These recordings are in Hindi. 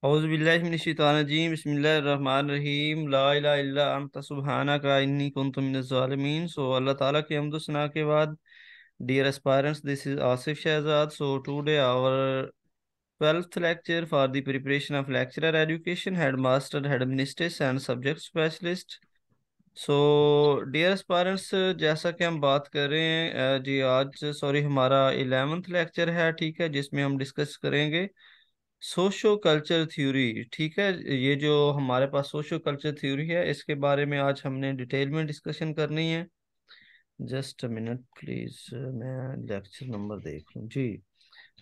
औज़ुबिल्लाहिमिनश्शैतानिर्रजीम बिस्मिल्लाहिर्रहमानिर्रहीम ला इलाहा इल्ला अंता सुब्हानका इन्नी कुन्तु मिनज़ ज़ालिमीन। सो अल्लाह ताला की हम्द सना के बाद, dear aspirants, this is Asif Shahzad. So today our 12th lecture for the preparation of lecturer education, headmaster, head administrators and subject specialist. So dear aspirants, जैसा कि हम बात कर रहे हैं जी, आज सॉरी हमारा 11th लेक्चर है, ठीक है, जिसमें हम डिस्कस करेंगे सोशो कल्चर थ्योरी। ठीक है, ये जो हमारे पास सोशो कल्चर थ्योरी है, इसके बारे में आज हमने डिटेल में डिस्कशन करनी है। जस्ट अ मिनट प्लीज, मैं लेक्चर नंबर देख लूँ जी।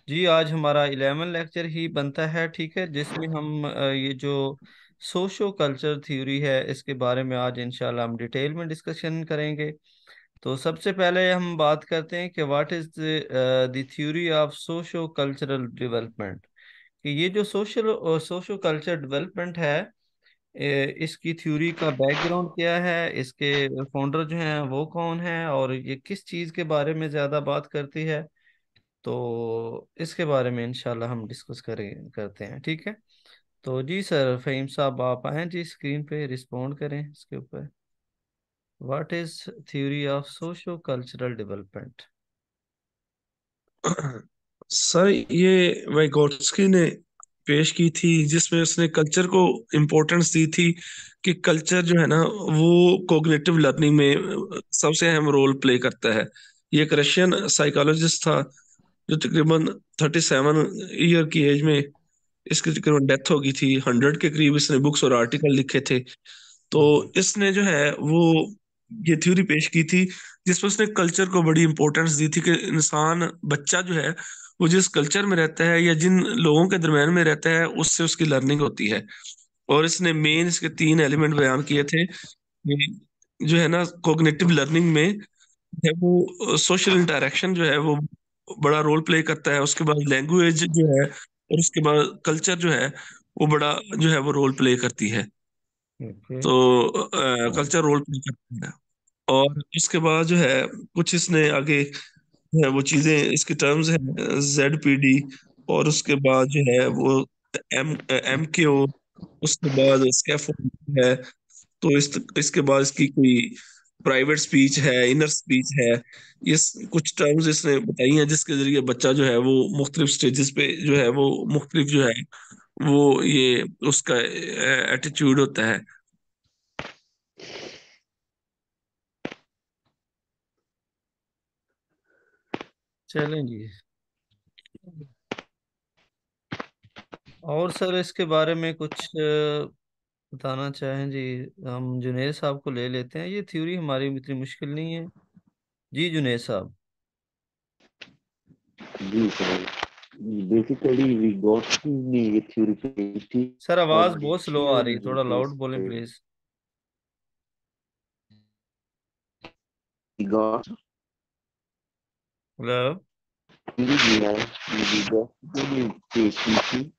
जी, आज हमारा 11 लेक्चर ही बनता है, ठीक है, जिसमें हम ये जो सोशो कल्चर थ्योरी है, इसके बारे में आज इंशाल्लाह हम डिटेल में डिस्कशन करेंगे। तो सबसे पहले हम बात करते हैं कि what is the theory of socio cultural development. कि ये जो सोशो कल्चर डेवलपमेंट है, इसकी थ्योरी का बैकग्राउंड क्या है, इसके फाउंडर जो हैं वो कौन है, और ये किस चीज़ के बारे में ज़्यादा बात करती है। तो इसके बारे में इंशाल्लाह हम डिस्कस करें करते हैं, ठीक है। तो जी सर फ़हीम साहब, आप आए जी, स्क्रीन पे रिस्पॉन्ड करें इसके ऊपर। What is theory of socio cultural development. Sir ये वाइगोट्स्की ने पेश की थी, जिसमें उसने कल्चर को इम्पोर्टेंस दी थी कि कल्चर जो है ना वो कोग्निटिव लर्निंग में सबसे अहम रोल प्ले करता है। ये एक रशियन साइकोलॉजिस्ट था जो तकरीबन 37 ईयर की एज में इसकी तकरीबन डेथ हो गई थी। 100 के करीब इसने बुक्स और आर्टिकल लिखे थे। तो जी। इसने जो है वो ये थ्योरी पेश की थी जिसमें उसने कल्चर को बड़ी इंपॉर्टेंस दी थी कि इंसान बच्चा जो है वो जिस कल्चर में रहता है या जिन लोगों के दरम्यान में रहता है उससे उसकी लर्निंग होती है। और इसने मेन इसके 3 एलिमेंट बयान किए थे कि जो है ना कॉग्निटिव लर्निंग में है वो सोशल इंटरेक्शन जो है वो बड़ा रोल प्ले करता है। उसके बाद लैंग्वेज जो है और उसके बाद कल्चर जो है वो बड़ा जो है वो रोल प्ले करती है। ओके। तो कल्चर रोल प्ले करता है। और इसके बाद जो है कुछ इसने आगे जो है वो चीजें इसकी टर्म्स हैं ZPD। और उसके बाद जो है वो MKO। उसके बाद स्कैफोल्डिंग है। तो इसके बाद इसकी कोई प्राइवेट स्पीच है, इनर स्पीच है। ये कुछ टर्म्स इसने बताई हैं जिसके जरिए बच्चा जो है वो मुख्तलिफ स्टेजेस पे जो है वो मुख्तलिफ जो है वो ये उसका एटीट्यूड होता है। चलें जी। और सर इसके बारे में कुछ बताना चाहें जी। हम जुनेद साहब को ले लेते हैं, ये थ्योरी हमारी इतनी मुश्किल नहीं है। जी जुनेद साहब। जी सर, बेसिकली विगोत्स्की ने ये थ्योरी पेश की सर और आवाज़ बहुत स्लो आ रही रशियन है, जो थोड़ा थे लाउड बोलें प्लीज। विगोत्स्की हेलो। है, ये विगोत्स्की ने पेश की थी।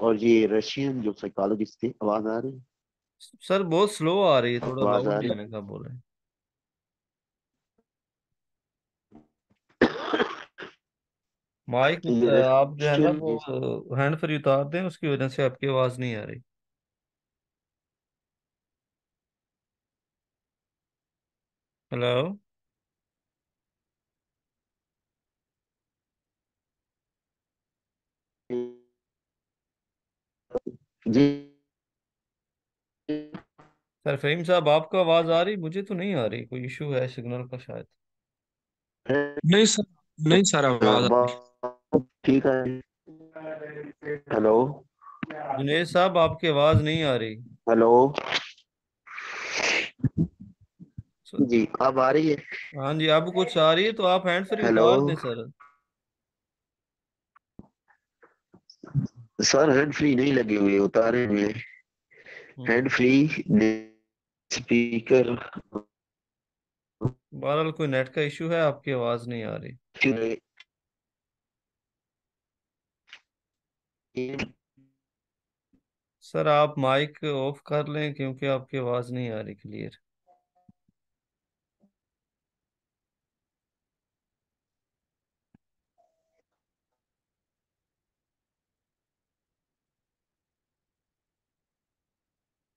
और ये रशियन जो साइकोलॉजिस्ट थे। आवाज आ रही सर बहुत स्लो आ रही है, थोड़ा आवाज लाउड आ में रही आने का बोलें। माइक ये आप जो है ना रशियन वो हैंड फ्री उतार दें, उसकी वजह से आपकी आवाज़ नहीं आ रही। हेलो। जी सर फहीम साहब, आपको आवाज़ आ रही, मुझे तो नहीं आ रही, कोई इशू है सिग्नल का शायद। नहीं सर, नहीं सर आवाज आ रही। ठीक है। हेलो। जुनेद साहब आपकी आवाज़ नहीं आ रही। हेलो। सर, जी अब आ रही है। हाँ जी, अब कुछ आ रही है तो आप हैंड फ्री हेलो उतार दें सर। सर, हैंड फ्री नहीं लगे हुए, उतारे हुए। हम्म। Hand free speaker. बहरहाल कोई नेट का इशू है, आपकी आवाज़ नहीं आ रही। सर आप माइक ऑफ कर लें, क्योंकि आपकी आवाज़ नहीं आ रही क्लियर।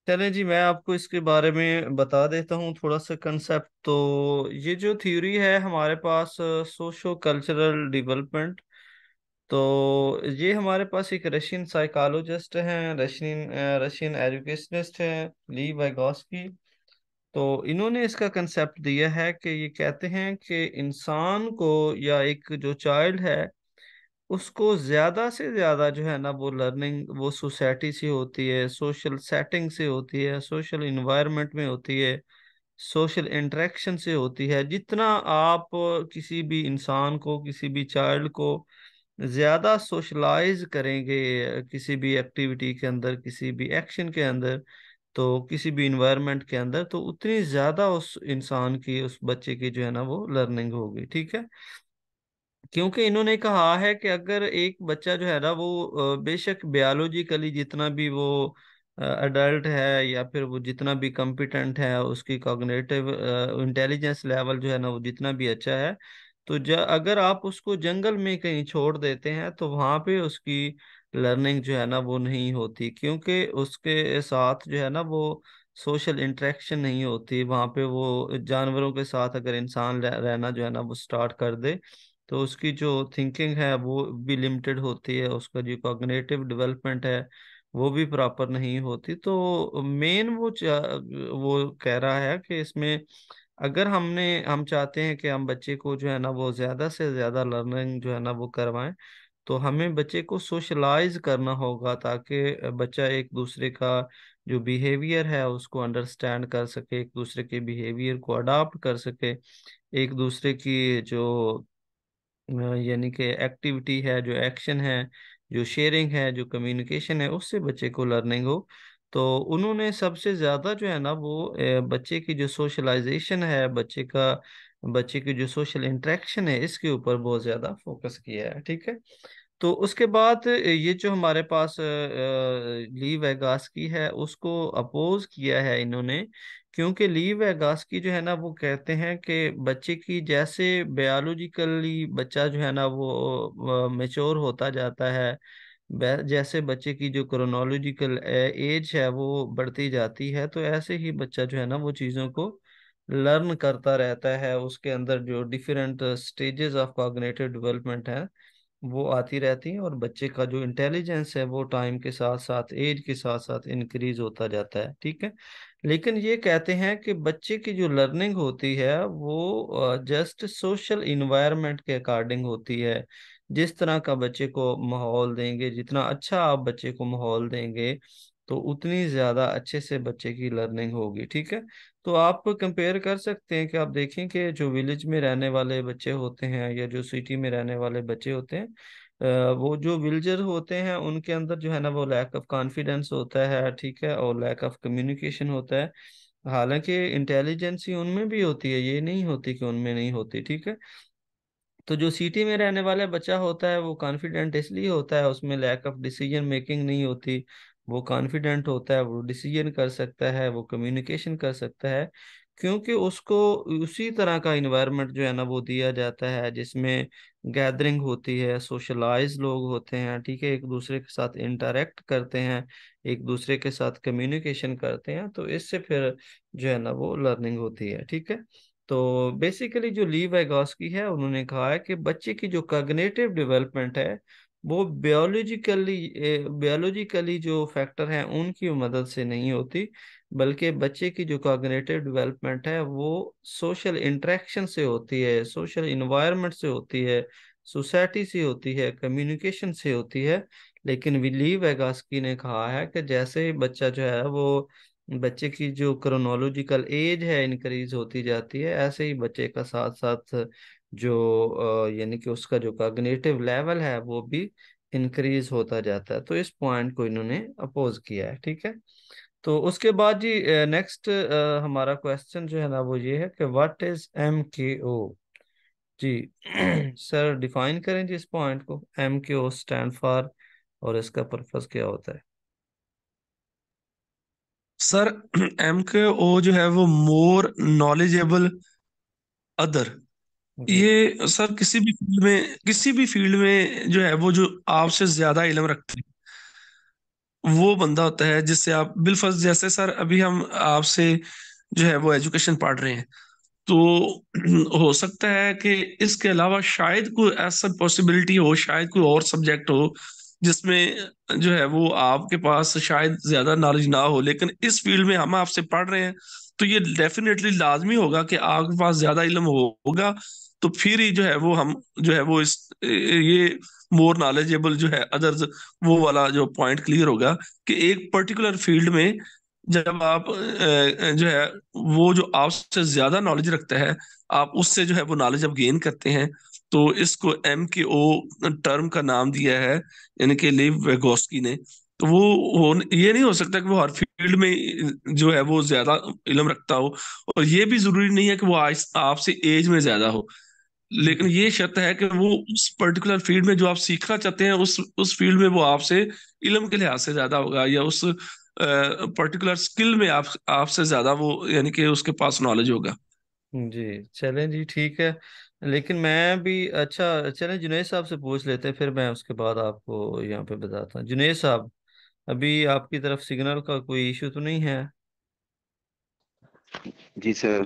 चलें जी, मैं आपको इसके बारे में बता देता हूँ थोड़ा सा कंसेप्ट। तो ये जो थ्योरी है हमारे पास, सोशो कल्चरल डेवलपमेंट, तो ये हमारे पास एक रशियन साइकोलॉजिस्ट हैं, रशियन रशियन एजुकेशनिस्ट हैं, ली वाइगॉस्की। तो इन्होंने इसका कंसेप्ट दिया है कि ये कहते हैं कि इंसान को, या एक जो चाइल्ड है, उसको ज्यादा से ज्यादा जो है ना वो लर्निंग वो सोसाइटी से होती है, सोशल सेटिंग से होती है, सोशल इन्वायरमेंट में होती है, सोशल इंटरेक्शन से होती है। जितना आप किसी भी इंसान को, किसी भी चाइल्ड को ज्यादा सोशलाइज करेंगे किसी भी एक्टिविटी के अंदर, किसी भी एक्शन के अंदर, तो किसी भी इन्वायरमेंट के अंदर, तो उतनी ज्यादा उस इंसान की, उस बच्चे की जो है ना वो लर्निंग होगी। ठीक है। क्योंकि इन्होंने कहा है कि अगर एक बच्चा जो है ना वो बेशक बायोलॉजिकली जितना भी वो अडल्ट है, या फिर वो जितना भी कॉम्पिटेंट है, उसकी कॉग्निटिव इंटेलिजेंस लेवल जो है ना वो जितना भी अच्छा है, तो अगर आप उसको जंगल में कहीं छोड़ देते हैं तो वहां पे उसकी लर्निंग जो है ना वो नहीं होती, क्योंकि उसके साथ जो है ना वो सोशल इंटरेक्शन नहीं होती वहां पे। वो जानवरों के साथ अगर इंसान रहना जो है ना वो स्टार्ट कर दे, तो उसकी जो थिंकिंग है वो भी लिमिटेड होती है, उसका जो कॉग्निटिव डेवलपमेंट है वो भी प्रॉपर नहीं होती। तो मेन वो कह रहा है कि इसमें अगर हम चाहते हैं कि हम बच्चे को जो है ना वो ज्यादा से ज्यादा लर्निंग जो है ना वो करवाएं, तो हमें बच्चे को सोशलाइज करना होगा, ताकि बच्चा एक दूसरे का जो बिहेवियर है उसको अंडरस्टैंड कर सके, एक दूसरे के बिहेवियर को अडॉप्ट कर सके, एक दूसरे की जो यानी कि एक्टिविटी है, जो एक्शन है, जो शेयरिंग है, जो कम्युनिकेशन है, उससे बच्चे को लर्निंग हो। तो उन्होंने सबसे ज्यादा जो है ना वो बच्चे की जो सोशलाइजेशन है, बच्चे की जो सोशल इंटरेक्शन है, इसके ऊपर बहुत ज्यादा फोकस किया है। ठीक है। तो उसके बाद ये जो हमारे पास ली वेगास की है, उसको अपोज किया है इन्होंने, क्योंकि ली वेगास की जो है ना वो कहते हैं कि बच्चे की जैसे बायोलॉजिकली बच्चा जो है ना वो मेच्योर होता जाता है, जैसे बच्चे की जो क्रोनोलॉजिकल एज है वो बढ़ती जाती है, तो ऐसे ही बच्चा जो है ना वो चीज़ों को लर्न करता रहता है। उसके अंदर जो different stages of cognitive development है वो आती रहती हैं, और बच्चे का जो इंटेलिजेंस है वो टाइम के साथ साथ, एज के साथ साथ इंक्रीज होता जाता है। ठीक है। लेकिन ये कहते हैं कि बच्चे की जो लर्निंग होती है वो जस्ट सोशल इन्वायरमेंट के अकॉर्डिंग होती है। जिस तरह का बच्चे को माहौल देंगे, जितना अच्छा आप बच्चे को माहौल देंगे, तो उतनी ज्यादा अच्छे से बच्चे की लर्निंग होगी। ठीक है। तो आप कंपेयर कर सकते हैं कि आप देखें कि जो विलेज में रहने वाले बच्चे होते हैं, या जो सिटी में रहने वाले बच्चे होते हैं, वो जो विलेजर होते हैं उनके अंदर जो है ना वो लैक ऑफ कॉन्फिडेंस होता है। ठीक है। और लैक ऑफ कम्युनिकेशन होता है। हालांकि इंटेलिजेंसी उनमें भी होती है, ये नहीं होती कि उनमें नहीं होती। ठीक है। तो जो सिटी में रहने वाला बच्चा होता है वो कॉन्फिडेंट इसलिए होता है, उसमें लैक ऑफ डिसीजन मेकिंग नहीं होती। वो कॉन्फिडेंट होता है, वो डिसीजन कर सकता है, वो कम्युनिकेशन कर सकता है, क्योंकि उसको उसी तरह का इन्वायरमेंट जो है ना वो दिया जाता है, जिसमें गैदरिंग होती है, सोशलाइज लोग होते हैं। ठीक है। एक दूसरे के साथ इंटरेक्ट करते हैं, एक दूसरे के साथ कम्युनिकेशन करते हैं, तो इससे फिर जो है ना वो लर्निंग होती है। ठीक है। तो बेसिकली जो ली वाइगॉस्की है, उन्होंने कहा है कि बच्चे की जो कॉग्निटिव डेवलपमेंट है वो बायोलॉजिकली जो फैक्टर हैं उनकी मदद से नहीं होती, बल्कि बच्चे की जो कॉग्निटिव डेवलपमेंट है वो सोशल इंटरेक्शन से होती है, सोशल इन्वायरमेंट से होती है, सोसाइटी से होती है, कम्युनिकेशन से होती है। लेकिन ली वेगास्की ने कहा है कि जैसे ही बच्चा जो है वो, बच्चे की जो क्रोनोलॉजिकल एज है इंक्रीज होती जाती है, ऐसे ही बच्चे का साथ साथ जो यानी कि उसका जो कॉग्निटिव लेवल है वो भी इंक्रीज होता जाता है। तो इस पॉइंट को इन्होंने अपोज किया है। ठीक है। तो उसके बाद जी नेक्स्ट हमारा क्वेश्चन जो है ना वो ये है कि व्हाट इज MKO। जी सर डिफाइन करें जी इस पॉइंट को, MKO स्टैंड फॉर, और इसका पर्पस क्या होता है। सर एम के ओ जो है वो मोर नॉलेजेबल अदर। जी। ये सर किसी भी फील्ड में जो है वो जो आपसे ज्यादा इल्म रखते हैं, वो बंदा होता है जिससे आप बिलफर्ज, जैसे सर अभी हम आपसे जो है वो एजुकेशन पढ़ रहे हैं, तो हो सकता है कि इसके अलावा शायद कोई ऐसा पॉसिबिलिटी हो, शायद कोई और सब्जेक्ट हो जिसमें जो है वो आपके पास शायद ज्यादा नॉलेज ना हो, लेकिन इस फील्ड में हम आपसे पढ़ रहे हैं, तो ये डेफिनेटली लाजमी होगा कि आपके पास ज्यादा इल्म होगा। तो फिर ही जो है वो हम जो है वो इस ये मोर नॉलेजेबल जो है अदर्स, वो वाला जो पॉइंट क्लियर होगा कि एक पर्टिकुलर फील्ड में जब आप जो है वो जो आपसे ज्यादा नॉलेज रखता है, आप उससे जो है वो नॉलेज आप गेन करते हैं। तो इसको MKO टर्म का नाम दिया है, यानी कि लिव वेगोस्की ने। तो वो ये नहीं हो सकता कि वो हर फील्ड में जो है वो ज्यादा इल्म रखता हो, और ये भी जरूरी नहीं है कि वो आपसे एज में ज्यादा हो, लेकिन ये शर्त है कि वो उस पर्टिकुलर फील्ड में जो आप सीखना चाहते हैं उस फील्ड में वो आपसे इल्म के लिहाज से ज्यादा होगा, या उस पर्टिकुलर स्किल में आपसे ज्यादा वो यानी कि उसके पास नॉलेज होगा। जी चलें जी, ठीक है। लेकिन मैं भी, अच्छा चलें, जुनेद साहब से पूछ लेते हैं, फिर मैं उसके बाद आपको यहाँ पे बताता हूँ। जुनेद साहब, अभी आपकी तरफ सिग्नल का कोई इशू तो नहीं है? जी सर।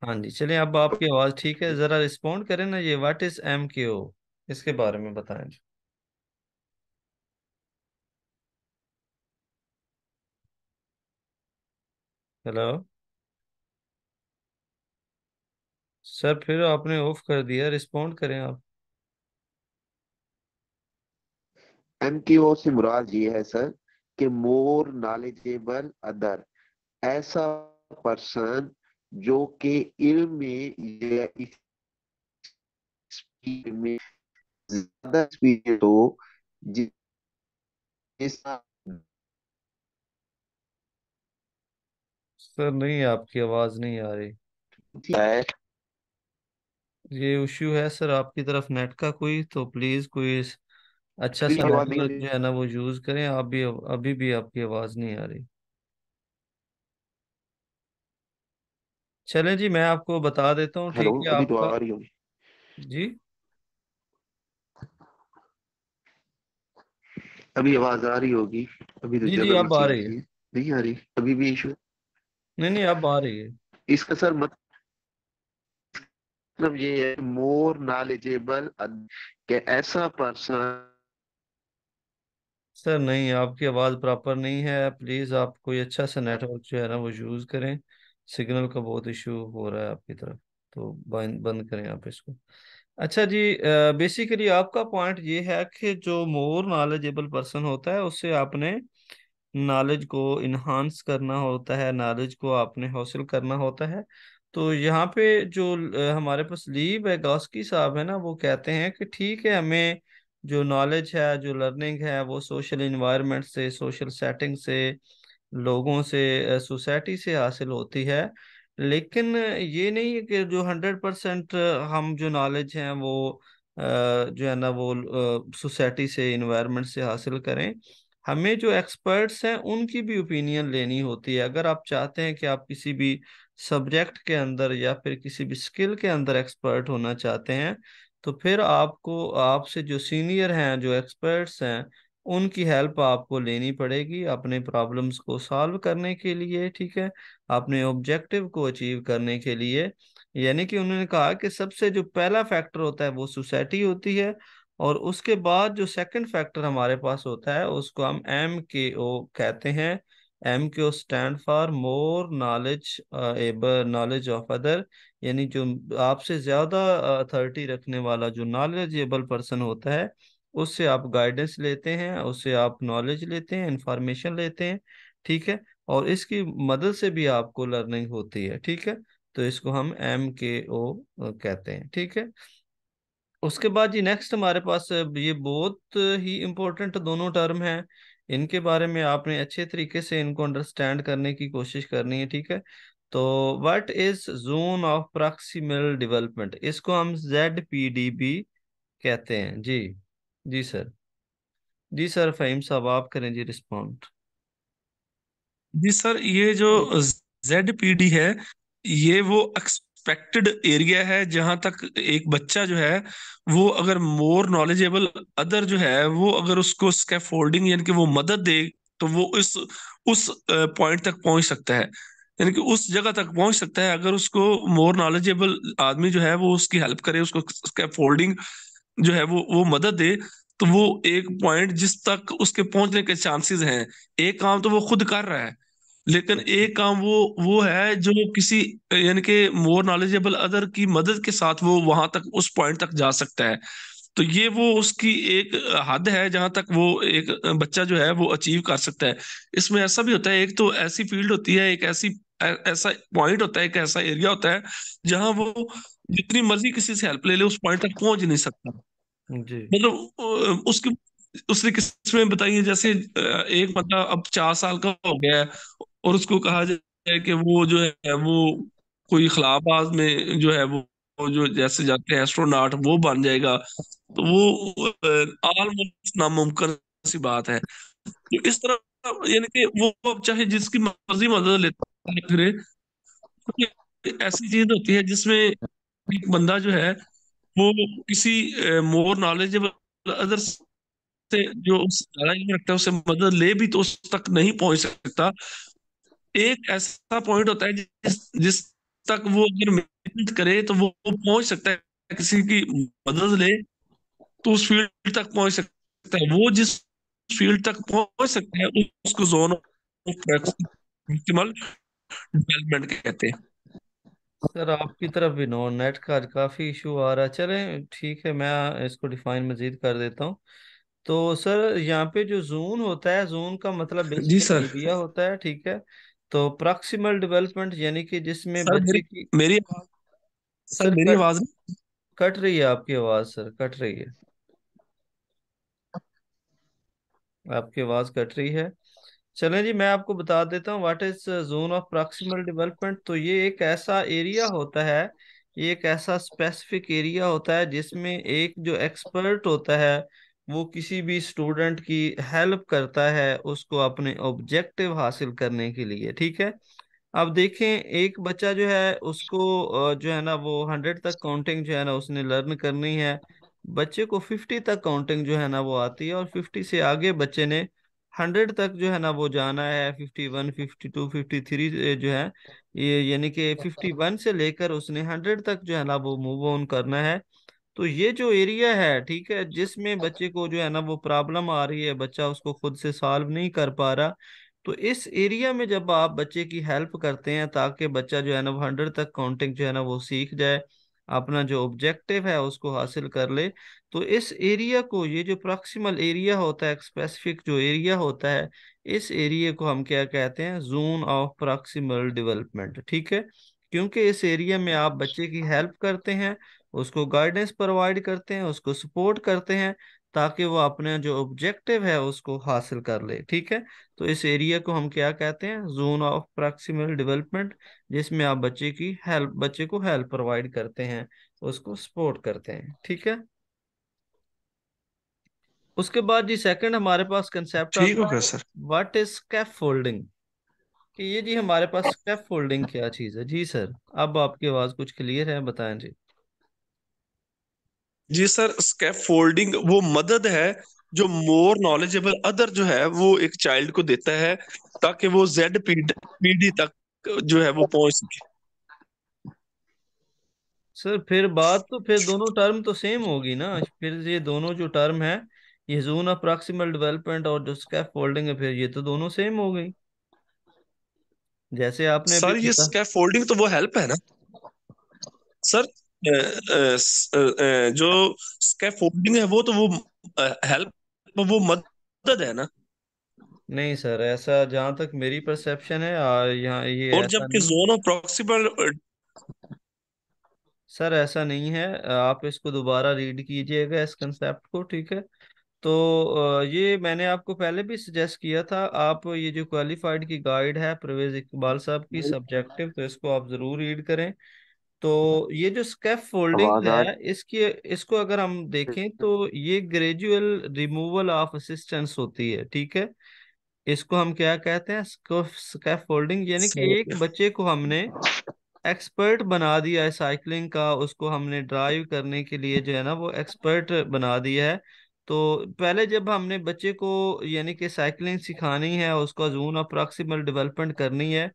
हाँ जी, चलें, अब आपकी आवाज़ ठीक है। ज़रा रिस्पॉन्ड करें ना, ये व्हाट इज़ MKO, इसके बारे में बताएं। हेलो सर, फिर आपने ऑफ कर दिया, रिस्पॉन्ड करें आप। MKO से मुराद ये है सर कि मोर नॉलेजेबल अदर, ऐसा पर्सन जो कि इल्म में या इस फील्ड में ज्यादा एक्सपीरियंस हो, जिसका सर नहीं, आपकी आवाज़ नहीं आ रही। है। ये इशू है सर आपकी तरफ नेट का कोई, तो प्लीज़ कोई अच्छा अभी सा आवाज नहीं आ नेटवर्क रही। जो है ना वो यूज़ करें। आप भी, अभी भी आपकी आवाज़ नहीं आ रही। चलें जी, मैं आपको बता देता हूँ, हेलो, ठीक है अभी तो आपका। आ रही होगी। जी अभी आवाज आ रही होगी। अभी तो जी जी, अब जबरदस्ती आ आ रही है। रही है। नहीं आ रही, अभी भी इशू। नहीं नहीं, अब आ रही है। इसका सर मतलब ये है मोर नॉलेजेबल, कि ऐसा पर्सन। सर नहीं, आपकी आवाज़ प्रॉपर नहीं है। प्लीज़ आप कोई अच्छा सा नेटवर्क जो है ना वो यूज़ करें। सिग्नल का बहुत इशू हो रहा है आपकी तरफ, तो बंद बंद करें आप इसको। अच्छा जी, बेसिकली आपका पॉइंट ये है कि जो मोर नॉलेजेबल पर्सन होता है उससे आपने नॉलेज को इन्हांस करना होता है, नॉलेज को आपने हासिल करना होता है। तो यहाँ पे जो हमारे पास ली वेगोस्की साहब है ना, वो कहते हैं कि ठीक है, हमें जो नॉलेज है, जो लर्निंग है, वो सोशल इन्वायरमेंट से, सोशल सेटिंग से, लोगों से, सोसाइटी से हासिल होती है। लेकिन ये नहीं है कि जो 100% हम जो नॉलेज हैं वो जो है ना वो सोसाइटी से, इन्वायरमेंट से हासिल करें। हमें जो एक्सपर्ट्स हैं उनकी भी ओपिनियन लेनी होती है। अगर आप चाहते हैं कि आप किसी भी सब्जेक्ट के अंदर या फिर किसी भी स्किल के अंदर एक्सपर्ट होना चाहते हैं, तो फिर आपको, आपसे जो सीनियर हैं, जो एक्सपर्ट्स हैं, उनकी हेल्प आपको लेनी पड़ेगी अपने प्रॉब्लम्स को सॉल्व करने के लिए, ठीक है, अपने ऑब्जेक्टिव को अचीव करने के लिए। यानी कि उन्होंने कहा कि सबसे जो पहला फैक्टर होता है वो सोसाइटी होती है, और उसके बाद जो सेकंड फैक्टर हमारे पास होता है उसको हम MKO कहते हैं। MKO stand for more knowledge able knowledge of other, यानी जो आपसे ज्यादा अथॉरिटी रखने वाला जो नॉलेजेबल पर्सन होता है, उससे आप गाइडेंस लेते हैं, उससे आप नॉलेज लेते हैं, इंफॉर्मेशन लेते हैं, ठीक है, और इसकी मदद से भी आपको लर्निंग होती है, ठीक है। तो इसको हम MKO कहते हैं, ठीक है। उसके बाद जी नेक्स्ट हमारे पास ये बहुत ही इम्पोर्टेंट दोनों टर्म हैं। इनके बारे में आपने अच्छे तरीके से इनको अंडरस्टैंड करने की कोशिश करनी है, ठीक है। तो what is zone of proximal development, इसको हम ZPDB कहते हैं जी। जी सर। जी सर, फहीम साहब आप करें जी रिस्पॉन्ड। जी सर, ये जो ZPD है, ये वो एक्सपेक्टेड एरिया है जहां तक एक बच्चा जो है वो अगर मोर नॉलेजेबल अदर जो है वो अगर उसको स्कैफोल्डिंग यानी कि वो मदद दे तो वो इस उस पॉइंट तक पहुंच सकता है, यानी कि उस जगह तक पहुंच सकता है अगर उसको मोर नॉलेजेबल आदमी जो है वो उसकी हेल्प करे, उसको स्कैफोल्डिंग जो है वो मदद दे, तो वो एक पॉइंट जिस तक उसके पहुंचने के चांसेस हैं। एक काम तो वो खुद कर रहा है, लेकिन एक काम वो है जो किसी यानी कि मोर नॉलेजेबल अदर की मदद के साथ वो वहां तक उस पॉइंट तक जा सकता है। तो ये वो उसकी एक हद है जहां तक वो एक बच्चा जो है वो अचीव कर सकता है। इसमें ऐसा भी होता है, एक तो ऐसी फील्ड होती है, एक ऐसी ऐसा पॉइंट होता है, एक ऐसा एरिया होता है जहां वो जितनी मर्जी किसी से हेल्प ले ले उस पॉइंट तक पहुंच नहीं सकता। जी मतलब उसकी उसने किस्में बताई है, जैसे एक बंदा अब 4 साल का हो गया है और उसको कहा जाए कि वो जो है वो कोई खलाबाज में जो है वो जो जैसे जाते हैं एस्ट्रोनॉट वो बन जाएगा, तो वो ऑलमोस्ट नामुमकिन सी बात है। तो इस तरह यानी कि वो अब चाहे जिसकी मर्जी मदद लेता है फिरे, तो ऐसी चीज होती है जिसमें एक बंदा जो है वो किसी मोर नॉलेजेबल अदर से जो उससे ज्यादा इल्म रखता है उससे मदद ले भी तो उस तक नहीं पहुंच सकता। एक ऐसा पॉइंट होता है जिस जिस तक वो अगर मेहनत करे तो वो पहुंच सकता है, किसी की मदद ले तो उस फील्ड तक पहुंच सकता है। वो जिस फील्ड तक पहुंच सकता है उसको जोन ऑफ मैक्सिमल डेवलपमेंट कहते हैं। सर, आपकी तरफ भी नो नेट का काफ़ी इशू आ रहा है। चलें ठीक है, मैं इसको डिफाइन मजीद कर देता हूँ। तो सर यहाँ पे जो जोन होता है, जोन का मतलब जी बेसिकली सर। एरिया होता है, ठीक है। तो प्रॉक्सिमल डेवलपमेंट यानी कि जिसमें सर बच्चे की। मेरी सर सर मेरी कट आवाज कट रही है आपकी आवाज़, सर कट रही है। आपकी आवाज़ कट रही है। चलें जी, मैं आपको बता देता हूँ what is zone of proximal development. तो ये एक ऐसा एरिया होता है, ये एक ऐसा स्पेसिफिक एरिया होता है जिसमें एक जो एक्सपर्ट होता है वो किसी भी स्टूडेंट की हेल्प करता है उसको अपने ऑब्जेक्टिव हासिल करने के लिए, ठीक है। अब देखें, एक बच्चा जो है उसको जो है ना वो 100 तक काउंटिंग जो है ना उसने लर्न करनी है। बच्चे को 50 तक काउंटिंग जो है ना वो आती है, और 50 से आगे बच्चे ने 100 तक जो है ना वो जाना है। 51, 52, 53 जो है, ये यानी कि 51 से लेकर उसने 100 तक जो है ना वो मूव ऑन करना है। तो ये जो एरिया है, ठीक है, जिसमें बच्चे को जो है ना वो प्रॉब्लम आ रही है, बच्चा उसको खुद से सॉल्व नहीं कर पा रहा, तो इस एरिया में जब आप बच्चे की हेल्प करते हैं ताकि बच्चा जो है ना वो 100 तक काउंटिंग जो है ना वो सीख जाए, अपना जो ऑब्जेक्टिव है उसको हासिल कर ले, तो इस एरिया को, ये जो प्रॉक्सिमल एरिया होता है, स्पेसिफिक जो एरिया होता है, इस एरिया को हम क्या कहते हैं? जोन ऑफ प्रॉक्सिमल डेवलपमेंट, ठीक है। क्योंकि इस एरिया में आप बच्चे की हेल्प करते हैं, उसको गाइडेंस प्रोवाइड करते हैं, उसको सपोर्ट करते हैं ताकि वो अपने जो ऑब्जेक्टिव है उसको हासिल कर ले, ठीक है। तो इस एरिया को हम क्या कहते हैं? जोन ऑफ प्रॉक्सिमल डेवलपमेंट, जिसमें आप बच्चे को हेल्प प्रोवाइड करते हैं, उसको सपोर्ट करते हैं, ठीक है। उसके बाद जी सेकंड हमारे पास कंसेप्ट ठीक हो आता गया है, सर। What is scaffolding. कि ये जी हमारे पास स्कैफोल्डिंग क्या चीज़ है? जी सर, अब आपकी आवाज़ कुछ क्लियर है, बताएं जी। जी सर, स्कैप फोल्डिंग वो मदद है जो मोर नॉलेजेबल अदर जो है वो एक चाइल्ड को देता है ताकि वो जेड पीडी तक जो है वो पहुंच सके। सर फिर बात तो, फिर दोनों टर्म तो सेम होगी ना। फिर ये दोनों जो टर्म है, ये जोन अप्रॉक्सिमल डेवलपमेंट और जो स्कैफ फोल्डिंग है, फिर ये तो दोनों सेम हो गई, जैसे आपने अभी सर ये बता। स्कैप फोल्डिंग तो वो हेल्प है ना सर। जो स्कैप फोल्डिंग है वो हेल्प, वो मदद है ना। नहीं सर, ऐसा जहाँ तक मेरी परसेप्शन है, यहाँ ये और ऐसा जबकि नहीं। Zone of proximal. सर ऐसा नहीं है, आप इसको दोबारा रीड कीजिएगा इस कंसेप्ट को, ठीक है। तो ये मैंने आपको पहले भी सजेस्ट किया था, आप ये जो क्वालिफाइड की गाइड है परवेज इकबाल साहब की सब्जेक्टिव, तो इसको आप जरूर रीड करें। तो ये जो स्कैफ फोल्डिंग आवाज आ है, इसकी इसको अगर हम देखें तो ये ग्रेजुअल रिमूवल ऑफ असिस्टेंस होती है, ठीक है। इसको हम क्या कहते हैं? स्कैफ फोल्डिंग, यानी कि एक बच्चे को हमने एक्सपर्ट बना दिया है साइकिलिंग का, उसको हमने ड्राइव करने के लिए जो है ना वो एक्सपर्ट बना दिया है। तो पहले जब हमने बच्चे को यानी कि साइकिलिंग सिखानी है, उसका जोन ऑफ प्रॉक्सिमल डेवलपमेंट करनी है,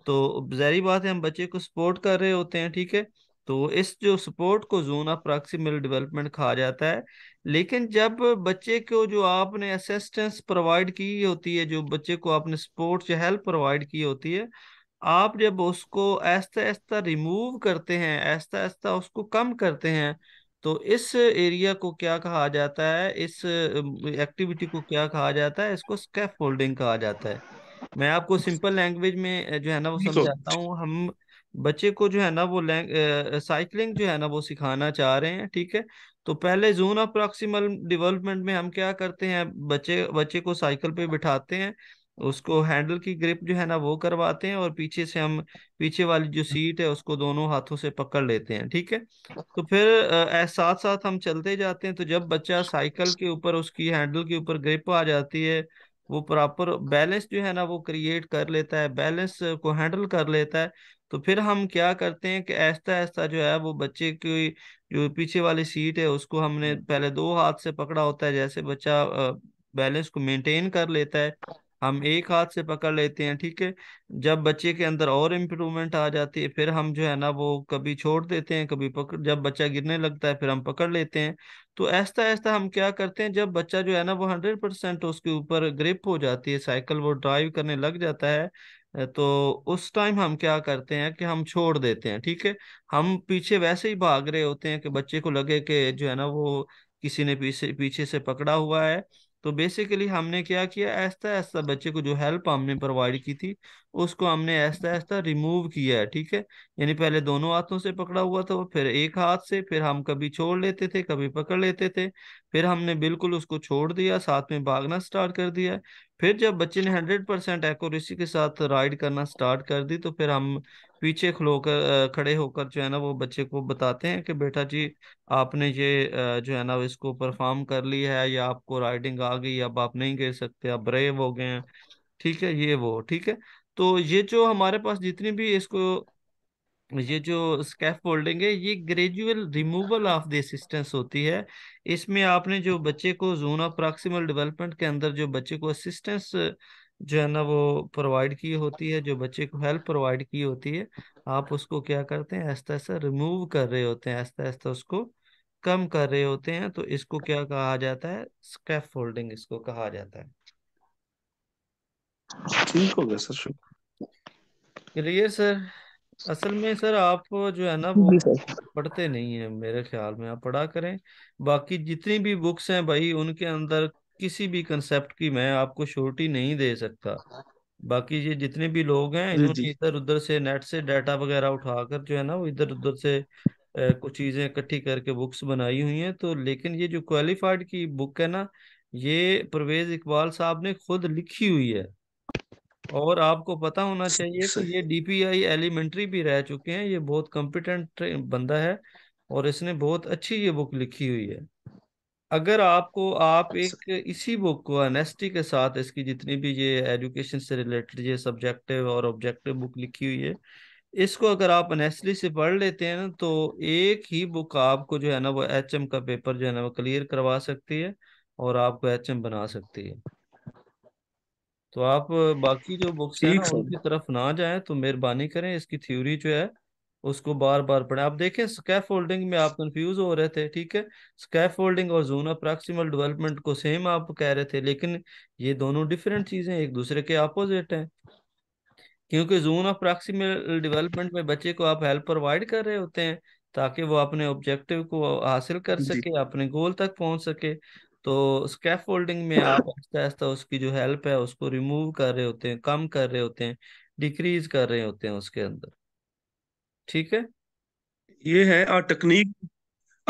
तो जाहिर बात है हम बच्चे को सपोर्ट कर रहे होते हैं, ठीक है। तो इस जो सपोर्ट को जोन ऑफ प्रॉक्सिमल डेवलपमेंट कहा जाता है। लेकिन जब बच्चे को जो आपने असिस्टेंस प्रोवाइड की होती है, जो बच्चे को आपने सपोर्ट या हेल्प प्रोवाइड की होती है, आप जब उसको ऐसा ऐसा रिमूव करते हैं, ऐसा ऐसा उसको कम करते हैं, तो इस एरिया को क्या कहा जाता है, इस एक्टिविटी को क्या कहा जाता है, इसको स्कैफोल्डिंग कहा जाता है। मैं आपको सिंपल लैंग्वेज में जो है ना वो ठीक हो। समझाता हूँ। हम बच्चे को जो है ना वो साइकिलिंग जो है ना वो सिखाना चाह रहे हैं, ठीक है। तो पहले जोन ऑफ प्रॉक्सिमल डेवलपमेंट में हम क्या करते हैं, बच्चे बच्चे को साइकिल पे बिठाते हैं, उसको हैंडल की ग्रिप जो है ना वो करवाते हैं, और पीछे से हम पीछे वाली जो सीट है उसको दोनों हाथों से पकड़ लेते हैं, ठीक है। तो फिर साथ साथ हम चलते जाते हैं। तो जब बच्चा साइकिल के ऊपर, उसकी हैंडल के ऊपर ग्रिप आ जाती है, वो प्रॉपर बैलेंस जो है ना वो क्रिएट कर लेता है, बैलेंस को हैंडल कर लेता है, तो फिर हम क्या करते हैं कि ऐसा ऐसा जो है वो बच्चे की जो पीछे वाली सीट है उसको हमने पहले दो हाथ से पकड़ा होता है, जैसे बच्चा बैलेंस को मेंटेन कर लेता है, हम एक हाथ से पकड़ लेते हैं, ठीक है। जब बच्चे के अंदर और इम्प्रूवमेंट आ जाती है, फिर हम जो है ना वो कभी छोड़ देते हैं, कभी पकड़, जब बच्चा गिरने लगता है फिर हम पकड़ लेते हैं। तो ऐसा ऐसा हम क्या करते हैं, जब बच्चा जो है ना वो 100% उसके ऊपर ग्रिप हो जाती है, साइकिल वो ड्राइव करने लग जाता है, तो उस टाइम हम क्या करते हैं कि हम छोड़ देते हैं, ठीक है। हम पीछे वैसे ही भाग रहे होते हैं कि बच्चे को लगे कि जो है ना वो किसी ने पीछे पीछे से पकड़ा हुआ है। तो बेसिकली हमने क्या किया, ऐसा ऐसा बच्चे को जो हेल्प हमने प्रोवाइड की थी उसको हमने ऐसा ऐसा रिमूव किया है, ठीक है। यानी पहले दोनों हाथों से पकड़ा हुआ था वो, फिर एक हाथ से, फिर हम कभी छोड़ लेते थे कभी पकड़ लेते थे, फिर हमने बिल्कुल उसको छोड़ दिया, साथ में भागना स्टार्ट कर दिया। फिर जब बच्चे ने 100% एक्यूरेसी के साथ राइड करना स्टार्ट कर दी, तो फिर हम पीछे खड़े होकर जो है ना वो बच्चे को बताते हैं कि बेटा जी, आपने ये जो है ना इसको परफॉर्म कर लिया है, या आपको राइडिंग आ गई, अब आप नहीं गिर सकते, आप ब्रेव हो गए हैं, ठीक है, ये वो, ठीक है। तो ये जो हमारे पास जितनी भी इसको, ये जो स्कैफ फोल्डिंग है, ये gradual removal of the assistance होती है। इसमें आपने जो बच्चे को जोन ऑफ प्रॉक्सिमल डेवलपमेंट के अंदर जो बच्चे को असिस्टेंस जो है ना वो प्रोवाइड की होती है, जो बच्चे को हेल्प प्रोवाइड की होती है, आप उसको क्या करते हैं, ऐसा ऐसा रिमूव कर रहे होते हैं, ऐसा ऐसा उसको कम कर रहे होते हैं। तो इसको क्या कहा जाता है, स्कैफ फोल्डिंग इसको कहा जाता है। ठीक हो गया सर, शुक्रिया। Clear sir. असल में सर आप जो है ना वो जी सर। पढ़ते नहीं है, मेरे ख्याल में आप पढ़ा करें। बाकी जितनी भी बुक्स हैं भाई, उनके अंदर किसी भी कंसेप्ट की मैं आपको श्योरिटी नहीं दे सकता। बाकी ये जितने भी लोग हैं, जी जी। इन्होंने इधर उधर से नेट से डाटा वगैरह उठाकर जो है ना वो इधर उधर से कुछ चीजें इकट्ठी करके बुक्स बनाई हुई हैं। तो लेकिन ये जो क्वालिफाइड की बुक है ना, ये परवेज इकबाल साहब ने खुद लिखी हुई है। और आपको पता होना सही चाहिए कि सही। ये डीपीआई एलिमेंट्री भी रह चुके हैं, ये बहुत कॉम्पिटेंट बंदा है, और इसने बहुत अच्छी ये बुक लिखी हुई है। अगर आपको, आप एक इसी बुक को एनएसटी के साथ, इसकी जितनी भी ये एजुकेशन से रिलेटेड ये सब्जेक्टिव और ऑब्जेक्टिव बुक लिखी हुई है, इसको अगर आप एनएसटी से पढ़ लेते हैं ना, तो एक ही बुक आपको जो है ना वो एचएम का पेपर जो है ना वो क्लियर करवा सकती है, और आपको एचएम बना सकती है। तो आप बाकी जो बुक्स हैं ना ठीक सर। उनकी तरफ ना जाएं, तो मेहरबानी करें, इसकी थ्योरी जो है उसको बार बार पढ़ें। आप देखें, स्कैफ फोल्डिंग में आप कंफ्यूज हो रहे थे, ठीक है। स्कैफ फोल्डिंग और जोन प्रॉक्सिमल डेवलपमेंट को सेम आप कह रहे थे, लेकिन ये दोनों डिफरेंट चीजें, एक दूसरे के अपोजिट हैं। क्योंकि जोन ऑफ प्रॉक्सिमल डेवलपमेंट में बच्चे को आप हेल्प प्रोवाइड कर रहे होते हैं, ताकि वो अपने ऑब्जेक्टिव को हासिल कर जी। सके, अपने गोल तक पहुंच सके। तो स्कैफोल्डिंग में आप आहिस्ता आहिस्ता उसकी जो हेल्प है उसको रिमूव कर रहे होते हैं, कम कर रहे होते हैं, डिक्रीज कर रहे होते हैं उसके अंदर, ठीक है। ये है a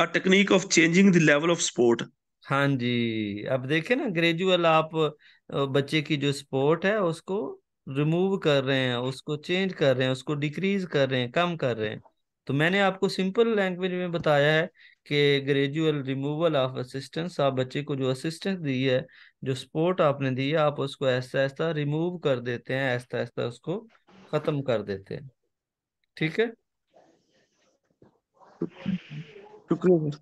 technique of changing the level of sport। हाँ जी, अब देखे ना, ग्रेजुअल आप बच्चे की जो स्पोर्ट है उसको रिमूव कर रहे हैं, उसको चेंज कर रहे हैं, उसको डिक्रीज कर रहे हैं, कम कर रहे हैं। तो मैंने आपको सिंपल लैंग्वेज में बताया है कि ग्रेजुअल रिमूवल ऑफ असिस्टेंस, आप बच्चे को जो असिस्टेंस दी है, जो सपोर्ट आपने दी है, आप उसको ऐसा ऐसा रिमूव कर देते हैं, ऐसा ऐसा उसको खत्म कर देते हैं, ठीक है। शुक्रिया सर।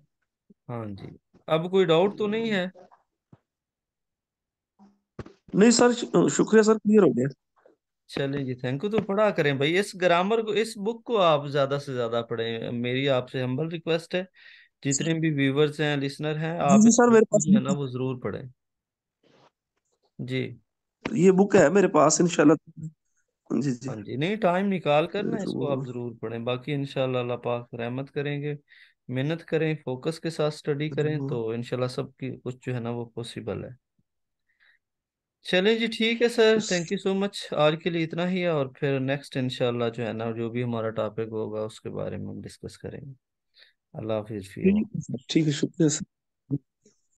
हाँ जी, अब कोई डाउट तो नहीं है? नहीं सर, शुक्रिया सर, क्लियर हो गया। चलें जी, थैंक यू। तो पढ़ा करें भाई इस ग्रामर को, इस बुक को आप ज्यादा से ज्यादा पढ़ें, मेरी आपसे हम्बल रिक्वेस्ट है। जितने भी व्यूवर्स हैं, लिसनर हैं, जी आप जी इस सर, बुक मेरे को पास जो है ना वो जरूर पढ़ें। जी। ये बुक है मेरे पास, इंशाल्लाह। जी जी। हाँ जी, नहीं टाइम निकाल कर ना इसको आप जरूर। जरूर पढ़ें। बाकी इंशाल्लाह अल्लाह पाक रहमत करेंगे। मेहनत करें, फोकस के साथ स्टडी करें, जरूर। तो इंशाल्लाह सबकी कुछ जो है ना वो पॉसिबल है। चलें जी, ठीक है sir, thank you so much. आज के लिए इतना ही है, और फिर नेक्स्ट इंशाल्लाह जो है ना जो भी हमारा टॉपिक होगा उसके बारे में हम डिस्कस करेंगे। अल्लाह हाफिज फी। ठीक है सर, ठीक है, शुक्रिया सर।